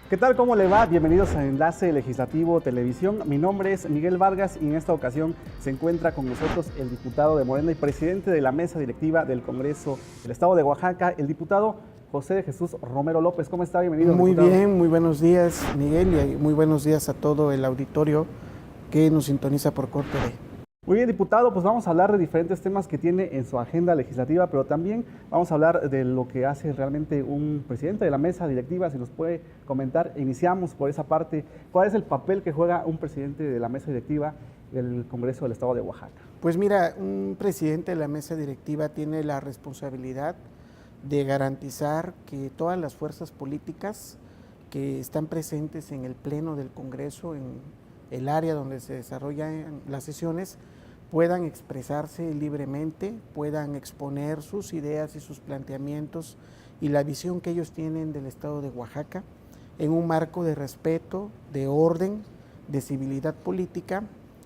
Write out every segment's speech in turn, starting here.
¿Qué tal? ¿Cómo le va? Bienvenidos a Enlace Legislativo Televisión. Mi nombre es Miguel Vargas y en esta ocasión se encuentra con nosotros el diputado de Morena y presidente de la mesa directiva del Congreso del Estado de Oaxaca, el diputado José de Jesús Romero López. ¿Cómo está? Bienvenido, Muy diputado. bien, muy buenos días, Miguel, y muy buenos días a todo el auditorio que nos sintoniza por Corte B. Muy bien, diputado, pues vamos a hablar de diferentes temas que tiene en su agenda legislativa, pero también vamos a hablar de lo que hace realmente un presidente de la mesa directiva. Si nos puede comentar, iniciamos por esa parte. ¿Cuál es el papel que juega un presidente de la mesa directiva del Congreso del Estado de Oaxaca? Pues mira, un presidente de la mesa directiva tiene la responsabilidad de garantizar que todas las fuerzas políticas que están presentes en el pleno del Congreso, en el área donde se desarrollan las sesiones, puedan expresarse libremente, puedan exponer sus ideas y sus planteamientos y la visión que ellos tienen del Estado de Oaxaca en un marco de respeto, de orden, de civilidad política,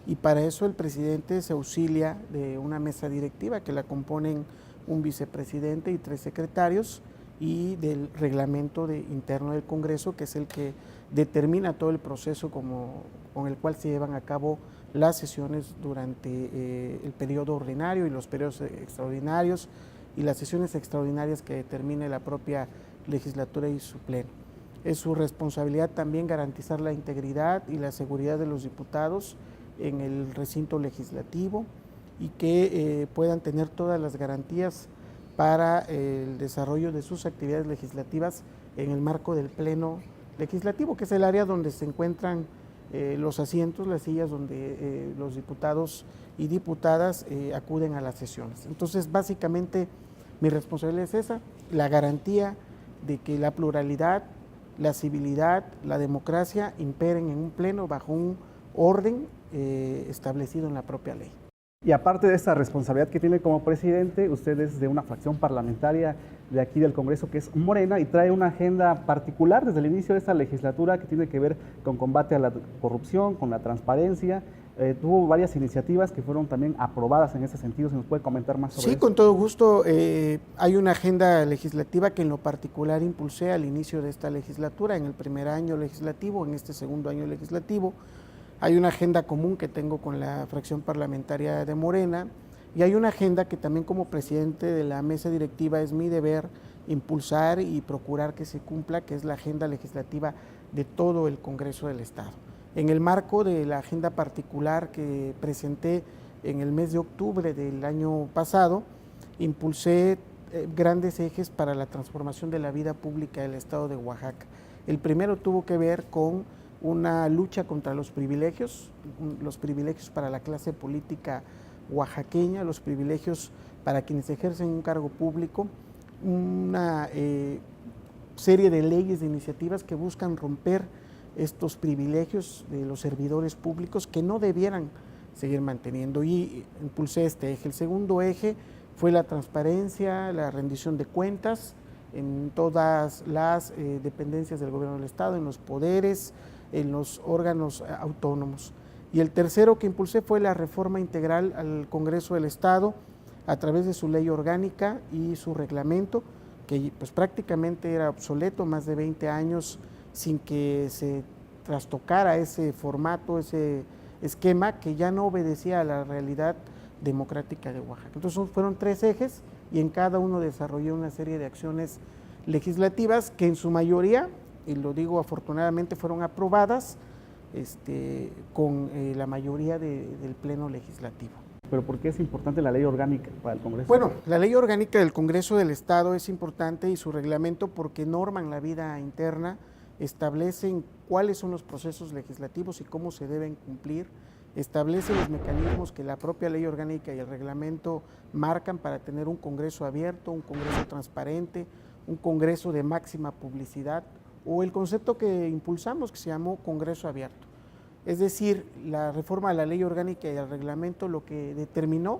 y para eso el presidente se auxilia de una mesa directiva que la componen un vicepresidente y 3 secretarios, y del reglamento interno del Congreso, que es el que determina todo el proceso con el cual se llevan a cabo las sesiones durante el periodo ordinario y los periodos extraordinarios y las sesiones extraordinarias que determine la propia legislatura y su pleno. Es su responsabilidad también garantizar la integridad y la seguridad de los diputados en el recinto legislativo y que puedan tener todas las garantías para el desarrollo de sus actividades legislativas en el marco del pleno legislativo, que es el área donde se encuentran los asientos, las sillas donde los diputados y diputadas acuden a las sesiones. Entonces, básicamente, mi responsabilidad es esa, la garantía de que la pluralidad, la civilidad, la democracia imperen en un pleno bajo un orden establecido en la propia ley. Y aparte de esta responsabilidad que tiene como presidente, usted es de una fracción parlamentaria de aquí del Congreso que es Morena y trae una agenda particular desde el inicio de esta legislatura que tiene que ver con combate a la corrupción, con la transparencia. Tuvo varias iniciativas que fueron también aprobadas en ese sentido. ¿Se nos puede comentar más sobre eso? Sí, con todo gusto. Hay una agenda legislativa que en lo particular impulsé al inicio de esta legislatura, en el primer año legislativo, en este segundo año legislativo. Hay una agenda común que tengo con la fracción parlamentaria de Morena y hay una agenda que también como presidente de la mesa directiva es mi deber impulsar y procurar que se cumpla, que es la agenda legislativa de todo el Congreso del Estado. En el marco de la agenda particular que presenté en el mes de octubre del año pasado, impulsé grandes ejes para la transformación de la vida pública del Estado de Oaxaca. El primero tuvo que ver con una lucha contra los privilegios para la clase política oaxaqueña, los privilegios para quienes ejercen un cargo público, una serie de leyes, de iniciativas que buscan romper estos privilegios de los servidores públicos que no debieran seguir manteniendo, y impulsé este eje. El segundo eje fue la transparencia, la rendición de cuentas en todas las dependencias del gobierno del Estado, en los poderes, en los órganos autónomos. Y el tercero que impulsé fue la reforma integral al Congreso del Estado a través de su ley orgánica y su reglamento, que pues prácticamente era obsoleto, más de 20 años sin que se trastocara ese formato, ese esquema que ya no obedecía a la realidad democrática de Oaxaca. Entonces fueron 3 ejes y en cada uno desarrollé una serie de acciones legislativas que en su mayoría, y lo digo afortunadamente, fueron aprobadas con la mayoría del pleno legislativo. ¿Pero por qué es importante la ley orgánica para el Congreso? Bueno, la ley orgánica del Congreso del Estado es importante y su reglamento porque norman la vida interna, establecen cuáles son los procesos legislativos y cómo se deben cumplir, establecen los mecanismos que la propia ley orgánica y el reglamento marcan para tener un Congreso abierto, un Congreso transparente, un Congreso de máxima publicidad, o el concepto que impulsamos que se llamó Congreso Abierto. Es decir, la reforma de la ley orgánica y el reglamento lo que determinó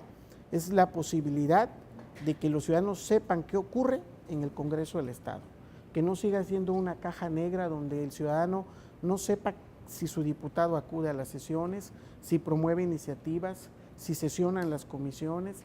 es la posibilidad de que los ciudadanos sepan qué ocurre en el Congreso del Estado, que no siga siendo una caja negra donde el ciudadano no sepa si su diputado acude a las sesiones, si promueve iniciativas, si sesiona en las comisiones,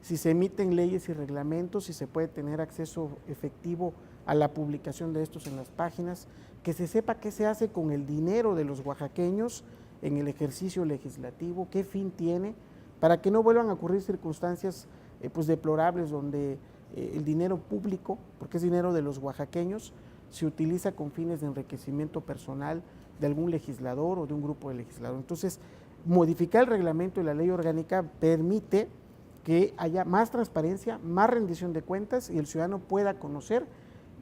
si se emiten leyes y reglamentos, si se puede tener acceso efectivo a la publicación de estos en las páginas, que se sepa qué se hace con el dinero de los oaxaqueños en el ejercicio legislativo, qué fin tiene, para que no vuelvan a ocurrir circunstancias pues deplorables donde el dinero público, porque es dinero de los oaxaqueños, se utiliza con fines de enriquecimiento personal de algún legislador o de un grupo de legisladores. Entonces, modificar el reglamento y la ley orgánica permite que haya más transparencia, más rendición de cuentas y el ciudadano pueda conocer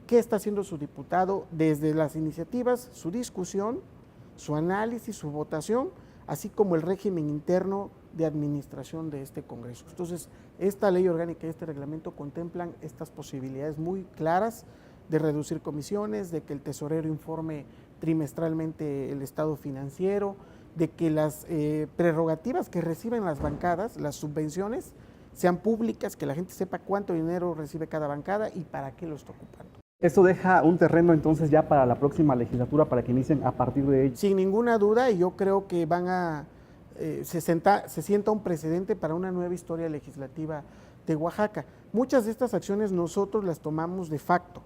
qué está haciendo su diputado desde las iniciativas, su discusión, su análisis, su votación, así como el régimen interno de administración de este Congreso. Entonces, esta ley orgánica y este reglamento contemplan estas posibilidades muy claras de reducir comisiones, de que el tesorero informe trimestralmente el estado financiero, de que las prerrogativas que reciben las bancadas, las subvenciones, sean públicas, que la gente sepa cuánto dinero recibe cada bancada y para qué lo está ocupando. Esto deja un terreno entonces ya para la próxima legislatura para que inicien a partir de ello. Sin ninguna duda, y yo creo que se sienta un precedente para una nueva historia legislativa de Oaxaca. Muchas de estas acciones nosotros las tomamos de facto,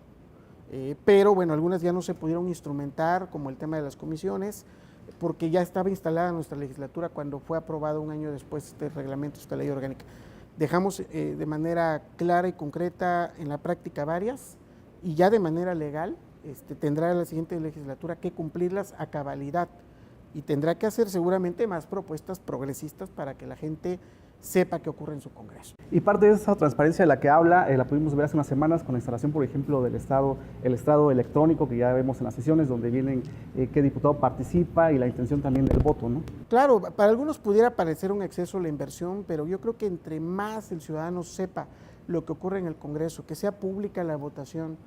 pero bueno, algunas ya no se pudieron instrumentar, como el tema de las comisiones, porque ya estaba instalada nuestra legislatura cuando fue aprobado un año después este reglamento, esta ley orgánica. Dejamos de manera clara y concreta en la práctica varias, y ya de manera legal tendrá la siguiente legislatura que cumplirlas a cabalidad y tendrá que hacer seguramente más propuestas progresistas para que la gente sepa qué ocurre en su Congreso. Y parte de esa transparencia de la que habla, la pudimos ver hace unas semanas con la instalación, por ejemplo, del el estado electrónico que ya vemos en las sesiones, donde vienen qué diputado participa y la intención también del voto, ¿no? Claro, para algunos pudiera parecer un exceso la inversión, pero yo creo que entre más el ciudadano sepa lo que ocurre en el Congreso, que sea pública la votación,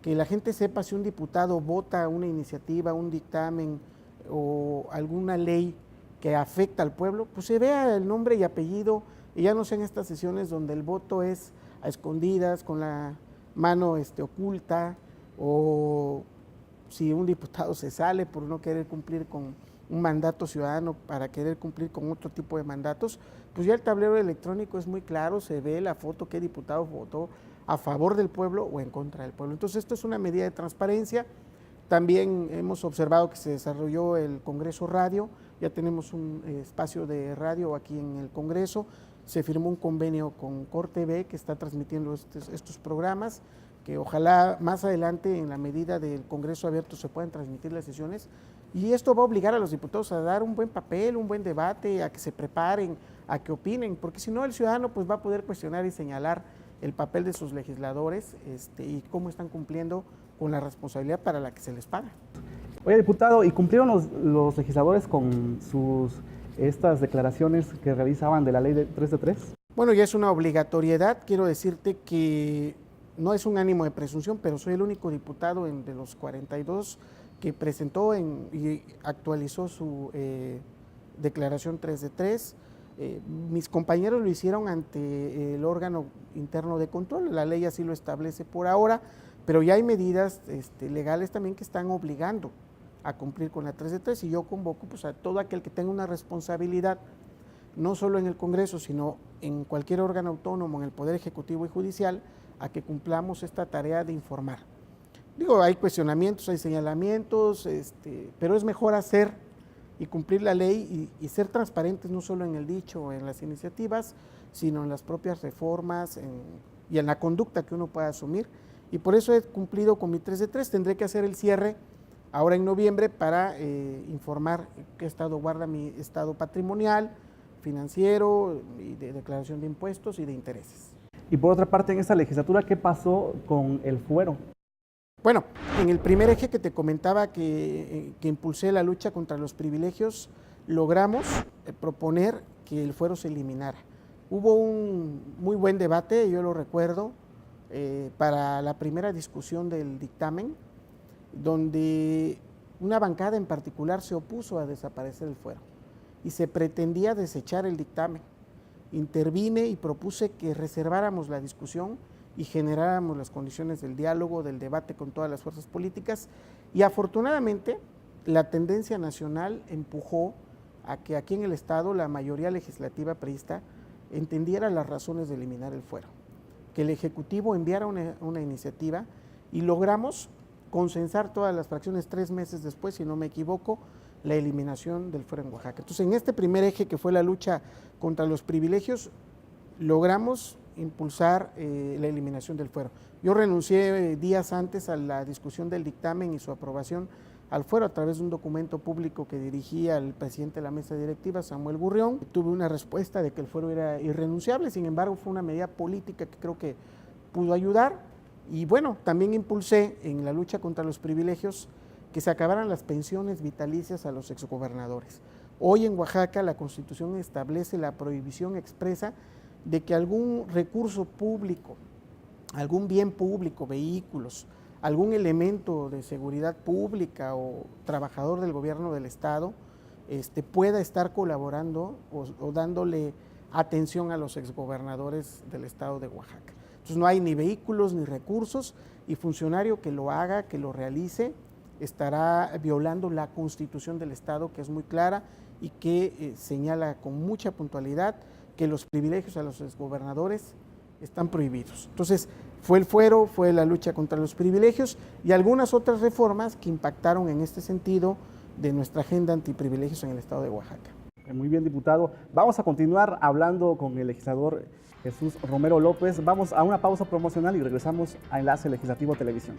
que la gente sepa si un diputado vota una iniciativa, un dictamen o alguna ley que afecta al pueblo, pues se vea el nombre y apellido y ya no sean estas sesiones donde el voto es a escondidas, con la mano oculta, o si un diputado se sale por no querer cumplir con un mandato ciudadano para querer cumplir con otro tipo de mandatos, pues ya el tablero electrónico es muy claro, se ve la foto, qué diputado votó a favor del pueblo o en contra del pueblo. Entonces esto es una medida de transparencia. También hemos observado que se desarrolló el Congreso Radio, ya tenemos un espacio de radio aquí en el Congreso, se firmó un convenio con CorTV que está transmitiendo estos programas, que ojalá más adelante en la medida del Congreso abierto se puedan transmitir las sesiones, y esto va a obligar a los diputados a dar un buen papel, un buen debate, a que se preparen, a que opinen, porque si no el ciudadano pues va a poder cuestionar y señalar el papel de sus legisladores y cómo están cumpliendo con la responsabilidad para la que se les paga. Oye, diputado, ¿y cumplieron los legisladores con estas declaraciones que realizaban de la ley de 3 de 3? Bueno, ya es una obligatoriedad. Quiero decirte que no es un ánimo de presunción, pero soy el único diputado de los 42 que presentó y actualizó su declaración 3 de 3. Mis compañeros lo hicieron ante el órgano interno de control, la ley así lo establece por ahora, pero ya hay medidas legales también que están obligando a cumplir con la 3 de 3 y yo convoco pues, a todo aquel que tenga una responsabilidad, no solo en el Congreso, sino en cualquier órgano autónomo, en el Poder Ejecutivo y Judicial, a que cumplamos esta tarea de informar. Digo, hay cuestionamientos, hay señalamientos, pero es mejor hacer y cumplir la ley y ser transparentes no solo en el dicho o en las iniciativas, sino en las propias reformas y en la conducta que uno pueda asumir. Y por eso he cumplido con mi 3 de 3, tendré que hacer el cierre ahora en noviembre para informar qué estado guarda mi estado patrimonial, financiero, y de declaración de impuestos y de intereses. Y por otra parte, en esta legislatura, ¿qué pasó con el fuero? Bueno, en el primer eje que te comentaba que impulsé la lucha contra los privilegios, logramos proponer que el fuero se eliminara. Hubo un muy buen debate, yo lo recuerdo, para la primera discusión del dictamen, donde una bancada en particular se opuso a desaparecer el fuero y se pretendía desechar el dictamen. Intervine y propuse que reserváramos la discusión y generáramos las condiciones del diálogo, del debate con todas las fuerzas políticas, y afortunadamente la tendencia nacional empujó a que aquí en el Estado la mayoría legislativa priista entendiera las razones de eliminar el fuero, que el Ejecutivo enviara una iniciativa y logramos consensar todas las fracciones 3 meses después, si no me equivoco, la eliminación del fuero en Oaxaca. Entonces, en este primer eje que fue la lucha contra los privilegios, logramos impulsar la eliminación del fuero. Yo renuncié días antes a la discusión del dictamen y su aprobación al fuero a través de un documento público que dirigía al presidente de la mesa directiva, Samuel Gurrión. Tuve una respuesta de que el fuero era irrenunciable, sin embargo fue una medida política que creo que pudo ayudar. Y bueno, también impulsé en la lucha contra los privilegios que se acabaran las pensiones vitalicias a los exgobernadores. Hoy en Oaxaca la Constitución establece la prohibición expresa de que algún recurso público, algún bien público, vehículos, algún elemento de seguridad pública o trabajador del gobierno del Estado pueda estar colaborando o dándole atención a los exgobernadores del Estado de Oaxaca. Entonces no hay ni vehículos ni recursos, y funcionario que lo haga, que lo realice, estará violando la Constitución del Estado, que es muy clara y que señala con mucha puntualidad que los privilegios a los exgobernadores están prohibidos. Entonces, fue el fuero, fue la lucha contra los privilegios y algunas otras reformas que impactaron en este sentido de nuestra agenda antiprivilegios en el Estado de Oaxaca. Muy bien, diputado. Vamos a continuar hablando con el legislador Jesús Romero López. Vamos a una pausa promocional y regresamos a Enlace Legislativo Televisión.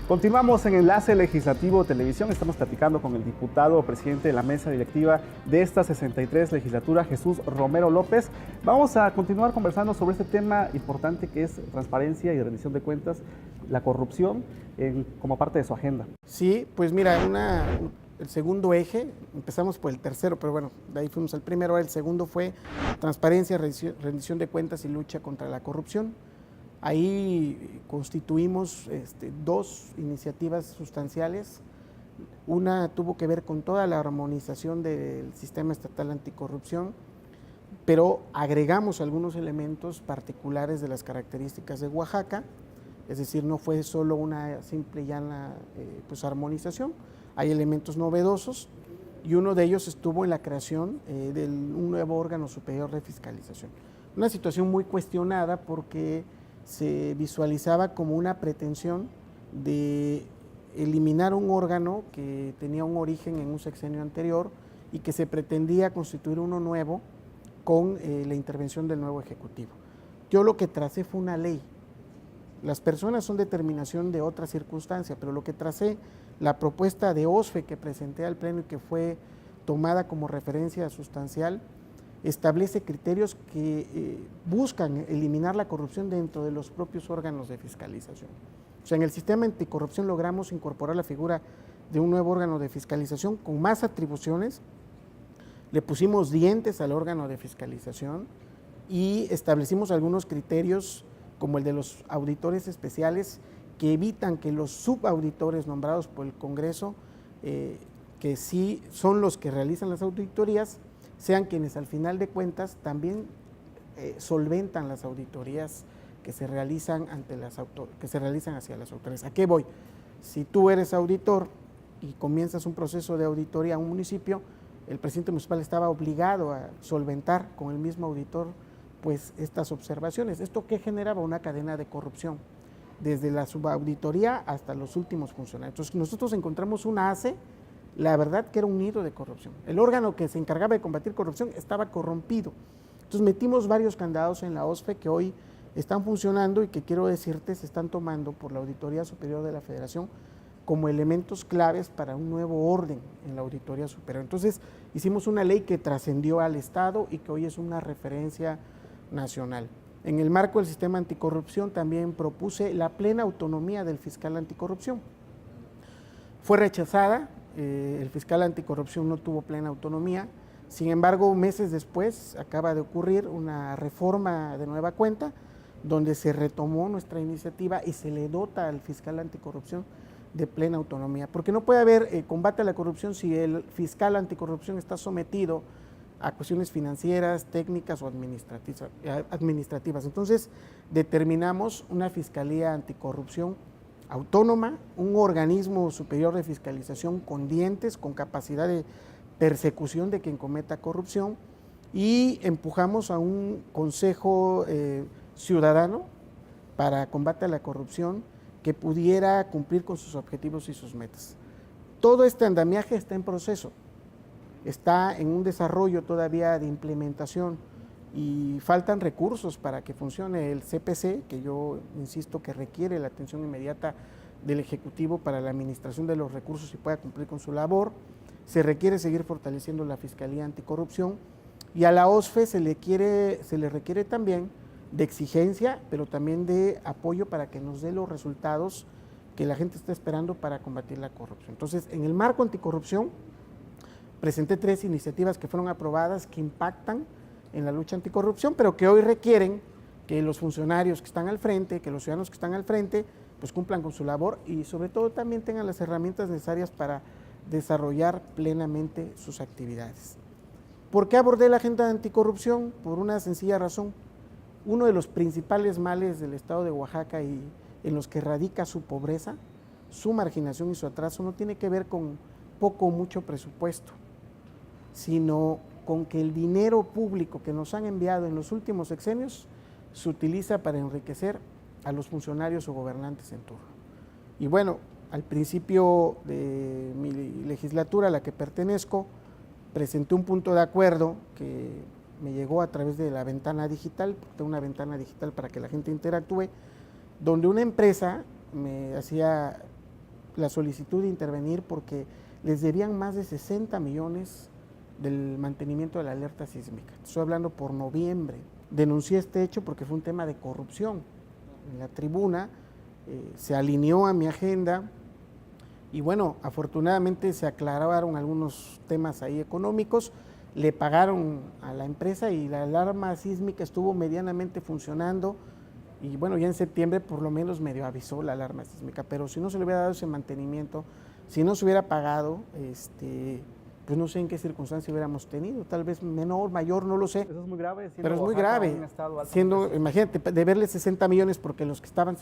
Continuamos en Enlace Legislativo Televisión. Estamos platicando con el diputado presidente de la mesa directiva de esta 63 legislatura, Jesús Romero López. Vamos a continuar conversando sobre este tema importante que es transparencia y rendición de cuentas, la corrupción como parte de su agenda. Sí, pues mira, el segundo eje, empezamos por el tercero, pero bueno, de ahí fuimos al primero. El segundo fue transparencia, rendición de cuentas y lucha contra la corrupción. Ahí constituimos 2 iniciativas sustanciales. Una tuvo que ver con toda la armonización del sistema estatal anticorrupción, pero agregamos algunos elementos particulares de las características de Oaxaca, es decir, no fue solo una simple y llana armonización, hay elementos novedosos y uno de ellos estuvo en la creación de un nuevo órgano superior de fiscalización. Una situación muy cuestionada porque se visualizaba como una pretensión de eliminar un órgano que tenía un origen en un sexenio anterior y que se pretendía constituir uno nuevo con la intervención del nuevo Ejecutivo. Yo lo que tracé fue una ley. Las personas son determinación de otra circunstancia, pero lo que tracé, la propuesta de OSFE que presenté al Pleno y que fue tomada como referencia sustancial, establece criterios que buscan eliminar la corrupción dentro de los propios órganos de fiscalización. O sea, en el sistema anticorrupción logramos incorporar la figura de un nuevo órgano de fiscalización con más atribuciones, le pusimos dientes al órgano de fiscalización y establecimos algunos criterios como el de los auditores especiales que evitan que los subauditores nombrados por el Congreso, que sí son los que realizan las auditorías, sean quienes al final de cuentas también solventan las auditorías que se realizan hacia las autoridades. ¿A qué voy? Si tú eres auditor y comienzas un proceso de auditoría a un municipio, el presidente municipal estaba obligado a solventar con el mismo auditor pues estas observaciones. ¿Esto qué generaba? Una cadena de corrupción, desde la subauditoría hasta los últimos funcionarios. Entonces nosotros encontramos una ACE, la verdad que era un nido de corrupción. El órgano que se encargaba de combatir corrupción estaba corrompido. Entonces metimos varios candados en la OSFE que hoy están funcionando y que quiero decirte se están tomando por la Auditoría Superior de la Federación como elementos claves para un nuevo orden en la Auditoría Superior. Entonces hicimos una ley que trascendió al Estado y que hoy es una referencia nacional. En el marco del sistema anticorrupción también propuse la plena autonomía del fiscal anticorrupción. Fue rechazada, el fiscal anticorrupción no tuvo plena autonomía, sin embargo, meses después acaba de ocurrir una reforma de nueva cuenta, donde se retomó nuestra iniciativa y se le dota al fiscal anticorrupción de plena autonomía, porque no puede haber combate a la corrupción si el fiscal anticorrupción está sometido a cuestiones financieras, técnicas o administrativas. Entonces, determinamos una Fiscalía Anticorrupción autónoma, un organismo superior de fiscalización con dientes, con capacidad de persecución de quien cometa corrupción, y empujamos a un consejo ciudadano para combate a la corrupción que pudiera cumplir con sus objetivos y sus metas. Todo este andamiaje está en proceso, está en un desarrollo todavía de implementación y faltan recursos para que funcione el CPC, que yo insisto que requiere la atención inmediata del Ejecutivo para la administración de los recursos y pueda cumplir con su labor. Se requiere seguir fortaleciendo la Fiscalía Anticorrupción y a la OSFE se le requiere también de exigencia, pero también de apoyo para que nos dé los resultados que la gente está esperando para combatir la corrupción. Entonces, en el marco anticorrupción, presenté 3 iniciativas que fueron aprobadas que impactan en la lucha anticorrupción, pero que hoy requieren que los funcionarios que están al frente, que los ciudadanos que están al frente, pues cumplan con su labor y sobre todo también tengan las herramientas necesarias para desarrollar plenamente sus actividades. ¿Por qué abordé la agenda anticorrupción? Por una sencilla razón. Uno de los principales males del estado de Oaxaca y en los que radica su pobreza, su marginación y su atraso no tiene que ver con poco o mucho presupuesto, sino con que el dinero público que nos han enviado en los últimos sexenios se utiliza para enriquecer a los funcionarios o gobernantes en turno. Y bueno, al principio de mi legislatura a la que pertenezco, presenté un punto de acuerdo que me llegó a través de la ventana digital, tengo una ventana digital para que la gente interactúe, donde una empresa me hacía la solicitud de intervenir porque les debían más de 60 millones del mantenimiento de la alerta sísmica. Estoy hablando por noviembre. Denuncié este hecho porque fue un tema de corrupción. En la tribuna se alineó a mi agenda y bueno, afortunadamente se aclararon algunos temas ahí económicos, le pagaron a la empresa y la alarma sísmica estuvo medianamente funcionando y bueno, ya en septiembre por lo menos medio avisó la alarma sísmica, pero si no se le hubiera dado ese mantenimiento, si no se hubiera pagado, pues no sé en qué circunstancia hubiéramos tenido, tal vez menor, mayor, no lo sé. Eso es muy grave. Pero es muy grave, imagínate, deberle 60 millones porque los que estaban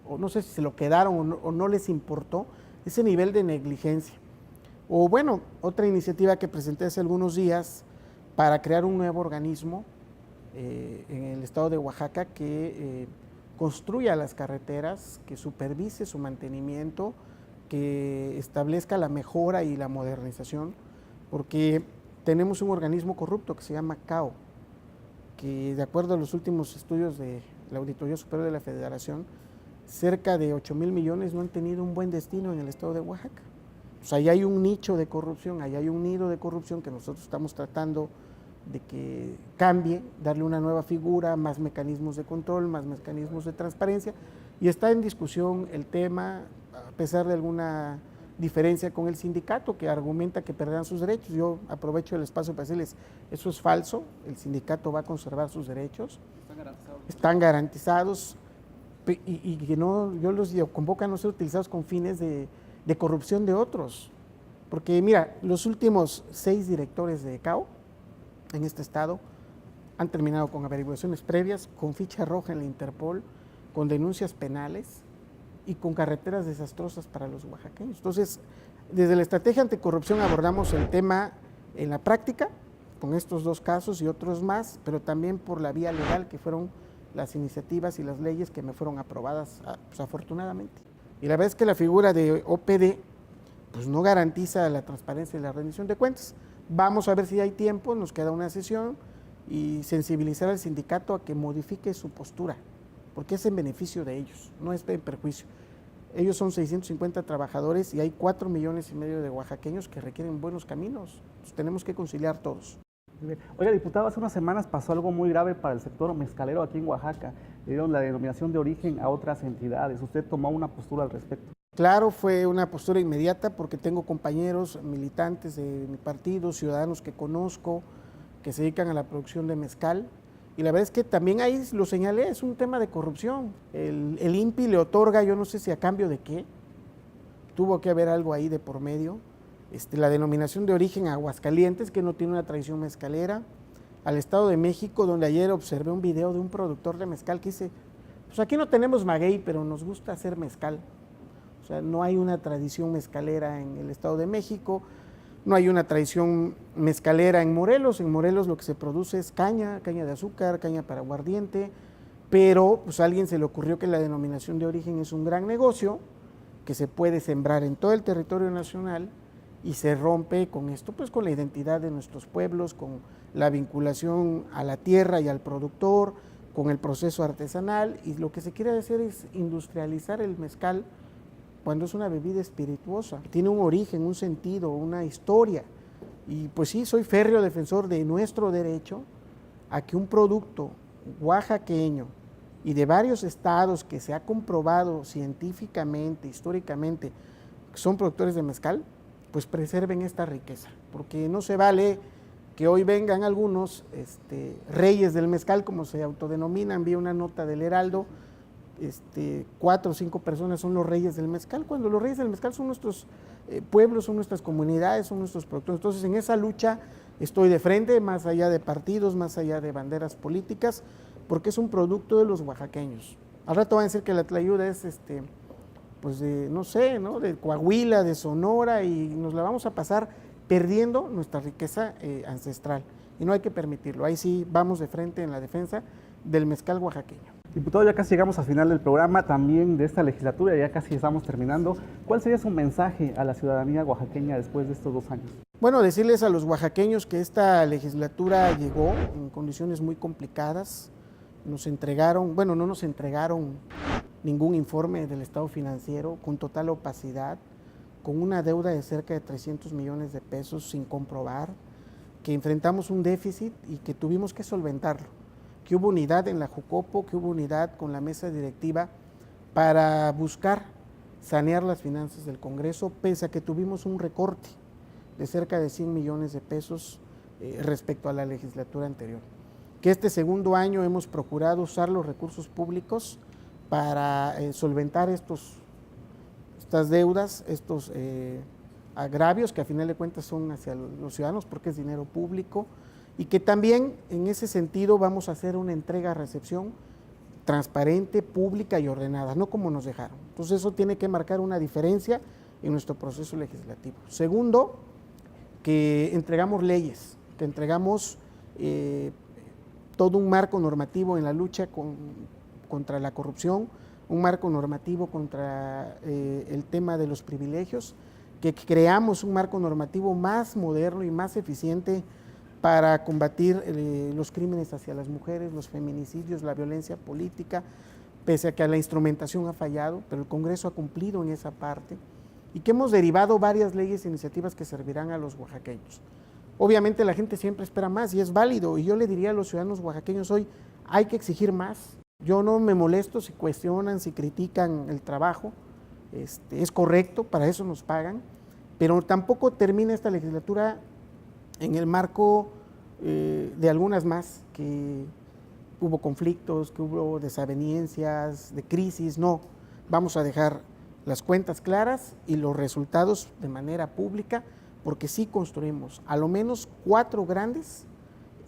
o no sé si se lo quedaron o no les importó, ese nivel de negligencia. O bueno, otra iniciativa que presenté hace algunos días para crear un nuevo organismo en el estado de Oaxaca que construya las carreteras, que supervise su mantenimiento, que establezca la mejora y la modernización, porque tenemos un organismo corrupto que se llama CAO, que de acuerdo a los últimos estudios de la Auditoría Superior de la Federación, cerca de 8,000 millones no han tenido un buen destino en el estado de Oaxaca. Pues ahí hay un nicho de corrupción, ahí hay un nido de corrupción que nosotros estamos tratando de que cambie, darle una nueva figura, más mecanismos de control, más mecanismos de transparencia, y está en discusión el tema, a pesar de alguna diferencia con el sindicato que argumenta que perderán sus derechos. Yo aprovecho el espacio para decirles, eso es falso, el sindicato va a conservar sus derechos, están garantizados y que no, yo los convoco a no ser utilizados con fines de corrupción de otros, porque mira, los últimos 6 directores de CAO en este estado han terminado con averiguaciones previas, con ficha roja en la Interpol, con denuncias penales y con carreteras desastrosas para los oaxaqueños. Entonces, desde la estrategia anticorrupción abordamos el tema en la práctica, con estos 2 casos y otros más, pero también por la vía legal, que fueron las iniciativas y las leyes que me fueron aprobadas, pues, afortunadamente. Y la verdad es que la figura de OPD pues no garantiza la transparencia y la rendición de cuentas. Vamos a ver si hay tiempo, nos queda una sesión, y sensibilizar al sindicato a que modifique su postura, porque es en beneficio de ellos, no es en perjuicio. Ellos son 650 trabajadores y hay 4,5 millones de oaxaqueños que requieren buenos caminos. Entonces, tenemos que conciliar todos. Oiga, diputado, hace unas semanas pasó algo muy grave para el sector mezcalero aquí en Oaxaca. Le dieron la denominación de origen a otras entidades. ¿Usted tomó una postura al respecto? Claro, fue una postura inmediata porque tengo compañeros militantes de mi partido, ciudadanos que conozco, que se dedican a la producción de mezcal. Y la verdad es que también ahí lo señalé, es un tema de corrupción. El INPI le otorga, yo no sé si a cambio de qué, tuvo que haber algo ahí de por medio, la denominación de origen Aguascalientes, que no tiene una tradición mezcalera, al Estado de México, donde ayer observé un video de un productor de mezcal que dice, pues aquí no tenemos maguey, pero nos gusta hacer mezcal. O sea, no hay una tradición mezcalera en el Estado de México, no hay una tradición mezcalera en Morelos lo que se produce es caña de azúcar, caña para aguardiente, pero pues a alguien se le ocurrió que la denominación de origen es un gran negocio, que se puede sembrar en todo el territorio nacional, y se rompe con esto, pues con la identidad de nuestros pueblos, con la vinculación a la tierra y al productor, con el proceso artesanal, y lo que se quiere hacer es industrializar el mezcal cuando es una bebida espirituosa, tiene un origen, un sentido, una historia, y pues sí, soy férreo defensor de nuestro derecho a que un producto oaxaqueño y de varios estados que se ha comprobado científicamente, históricamente, que son productores de mezcal, pues preserven esta riqueza, porque no se vale que hoy vengan algunos reyes del mezcal, como se autodenominan. Vi una nota del Heraldo, 4 o 5 personas son los reyes del mezcal, cuando los reyes del mezcal son nuestros pueblos, son nuestras comunidades, son nuestros productores. Entonces, en esa lucha estoy de frente, más allá de partidos, más allá de banderas políticas, porque es un producto de los oaxaqueños. Al rato van a decir que la tlayuda es pues de, no sé, ¿no? De Coahuila, de Sonora, y nos la vamos a pasar perdiendo nuestra riqueza ancestral, y no hay que permitirlo. Ahí sí vamos de frente en la defensa del mezcal oaxaqueño. Diputado, ya casi llegamos al final del programa, también de esta legislatura, ya casi estamos terminando. ¿Cuál sería su mensaje a la ciudadanía oaxaqueña después de estos 2 años? Bueno, decirles a los oaxaqueños que esta legislatura llegó en condiciones muy complicadas. Nos entregaron, bueno, no nos entregaron ningún informe del estado financiero, con total opacidad, con una deuda de cerca de 300 millones de pesos sin comprobar, que enfrentamos un déficit y que tuvimos que solventarlo, que hubo unidad en la Jucopo, que hubo unidad con la mesa directiva para buscar sanear las finanzas del Congreso, pese a que tuvimos un recorte de cerca de 100 millones de pesos respecto a la legislatura anterior. Que este segundo año hemos procurado usar los recursos públicos para solventar estas deudas, estos agravios que a final de cuentas son hacia los ciudadanos porque es dinero público, y que también en ese sentido vamos a hacer una entrega-recepción transparente, pública y ordenada, no como nos dejaron. Entonces eso tiene que marcar una diferencia en nuestro proceso legislativo. Segundo, que entregamos leyes, que entregamos todo un marco normativo en la lucha contra la corrupción, un marco normativo contra el tema de los privilegios, que creamos un marco normativo más moderno y más eficiente para combatir los crímenes hacia las mujeres, los feminicidios, la violencia política, pese a que la instrumentación ha fallado, pero el Congreso ha cumplido en esa parte, y que hemos derivado varias leyes e iniciativas que servirán a los oaxaqueños. Obviamente la gente siempre espera más y es válido, y yo le diría a los ciudadanos oaxaqueños hoy, hay que exigir más. Yo no me molesto si cuestionan, si critican el trabajo, es correcto, para eso nos pagan, pero tampoco termina esta legislatura en el marco de algunas más, que hubo conflictos, que hubo desavenencias, de crisis. No, vamos a dejar las cuentas claras y los resultados de manera pública, porque sí construimos a lo menos 4 grandes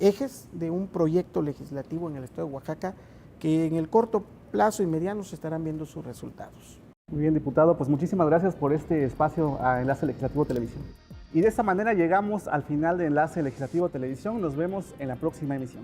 ejes de un proyecto legislativo en el estado de Oaxaca, que en el corto plazo y mediano se estarán viendo sus resultados. Muy bien, diputado, pues muchísimas gracias por este espacio a Enlace Legislativo Televisión. Y de esta manera llegamos al final de Enlace Legislativo Televisión. Nos vemos en la próxima emisión.